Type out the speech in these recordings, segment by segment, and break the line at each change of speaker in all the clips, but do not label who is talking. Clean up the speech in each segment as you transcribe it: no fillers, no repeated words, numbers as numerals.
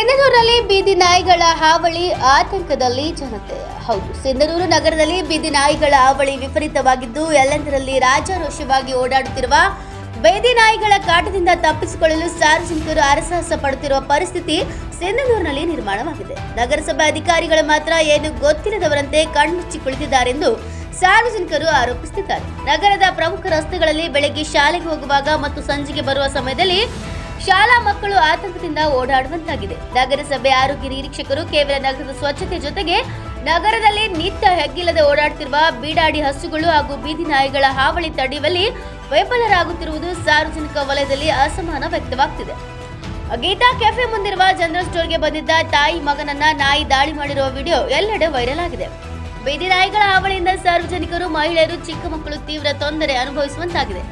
ಸಿಂಧನೂರಲ್ಲಿ ಬೀದಿ ನಾಯಿಗಳ ಹಾವಳಿ ಆತಂಕದಲ್ಲಿ ಜನತೆ. ಹೌದು, ಸಿಂಧನೂರು ನಗರದಲ್ಲಿ ಬೀದಿ ನಾಯಿಗಳ ಹಾವಳಿ ವಿಪರೀತವಾಗಿದ್ದು ಎಲ್ಲೆಂದರಲ್ಲಿ ರಾಜಾರೋಷವಾಗಿ ಓಡಾಡುತ್ತಿರುವ ಬೀದಿ ನಾಯಿಗಳ ಕಾಟದಿಂದ ತಪ್ಪಿಸಿಕೊಳ್ಳಲು ಸಾರ್ವಜನಿಕರು ಹರಸಾಹಸ ಪಡುತ್ತಿರುವ ಪರಿಸ್ಥಿತಿ ಸಿಂಧನೂರಿನಲ್ಲಿ ನಿರ್ಮಾಣವಾಗಿದೆ. ನಗರಸಭೆ ಅಧಿಕಾರಿಗಳು ಮಾತ್ರ ಏನು ಗೊತ್ತಿಲ್ಲದವರಂತೆ ಕಣ್ಮುಚ್ಚಿ ಕುಳಿತಿದ್ದಾರೆಂದು ಸಾರ್ವಜನಿಕರು ಆರೋಪಿಸುತ್ತಿದ್ದಾರೆ. ನಗರದ ಪ್ರಮುಖ ರಸ್ತೆಗಳಲ್ಲಿ ಬೆಳಗ್ಗೆ ಶಾಲೆಗೆ ಹೋಗುವಾಗ ಮತ್ತು ಸಂಜೆಗೆ ಬರುವ ಸಮಯದಲ್ಲಿ ಶಾಲಾ ಮಕ್ಕಳು ಆತಂಕದಿಂದ ಓಡಾಡುವಂತಾಗಿದೆ. ನಗರಸಭೆ ಆರೋಗ್ಯ ನಿರೀಕ್ಷಕರು ಕೇವಲ ನಗರದ ಸ್ವಚ್ಛತೆ ಜೊತೆಗೆ ನಗರದಲ್ಲಿ ನಿತ್ಯ ಹೆಗ್ಗಿಲ್ಲದೆ ಓಡಾಡುತ್ತಿರುವ ಬೀಡಾಡಿ ಹಸುಗಳು ಹಾಗೂ ಬೀದಿ ನಾಯಿಗಳ ಹಾವಳಿ ತಡೆಯುವಲ್ಲಿ ವಿಫಲರಾಗುತ್ತಿರುವುದು ಸಾರ್ವಜನಿಕ ವಲಯದಲ್ಲಿ ಅಸಮಾಧಾನ ವ್ಯಕ್ತವಾಗುತ್ತಿದೆ. ಗೀತಾ ಕೆಫೆ ಮುಂದಿರುವ ಜನರಲ್ ಸ್ಟೋರ್ಗೆ ಬಂದಿದ್ದ ತಾಯಿ ಮಗನನ್ನ ನಾಯಿ ದಾಳಿ ಮಾಡಿರುವ ವಿಡಿಯೋ ಎಲ್ಲೆಡೆ ವೈರಲ್ ಆಗಿದೆ. ಬೀದಿ ನಾಯಿಗಳ ಹಾವಳಿಯಿಂದ ಸಾರ್ವಜನಿಕರು, ಮಹಿಳೆಯರು, ಚಿಕ್ಕ ಮಕ್ಕಳು ತೀವ್ರ ತೊಂದರೆ ಅನುಭವಿಸುವಂತಾಗಿದೆ.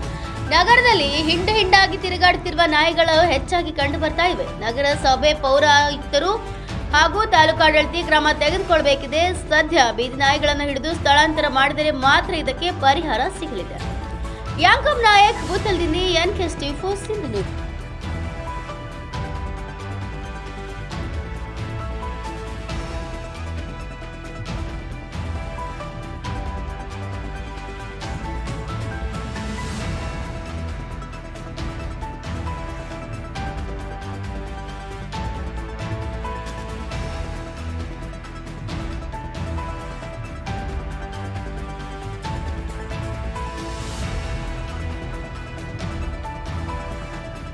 ನಗರದಲ್ಲಿ ಹಿಂಡಾಗಿ ತಿರುಗಾಡುತ್ತಿರುವ ನಾಯಿಗಳು ಹೆಚ್ಚಾಗಿ ಕಂಡು ಬರ್ತಾ ಇವೆ. ನಗರಸಭೆ ಪೌರಾಯುಕ್ತರು ಹಾಗೂ ತಾಲೂಕಾಡಳಿತ ಕ್ರಮ ತೆಗೆದುಕೊಳ್ಳಬೇಕಿದೆ. ಸದ್ಯ ಬೀದಿ ನಾಯಿಗಳನ್ನು ಹಿಡಿದು ಸ್ಥಳಾಂತರ ಮಾಡಿದರೆ ಮಾತ್ರ ಇದಕ್ಕೆ ಪರಿಹಾರ ಸಿಗಲಿದೆ. ಯಾಂಕಂ ನಾಯಕ್, ಬುತ್ತಲ್ದಿನ್ನಿ, NKST4 ಸಿಂಧನೂರು.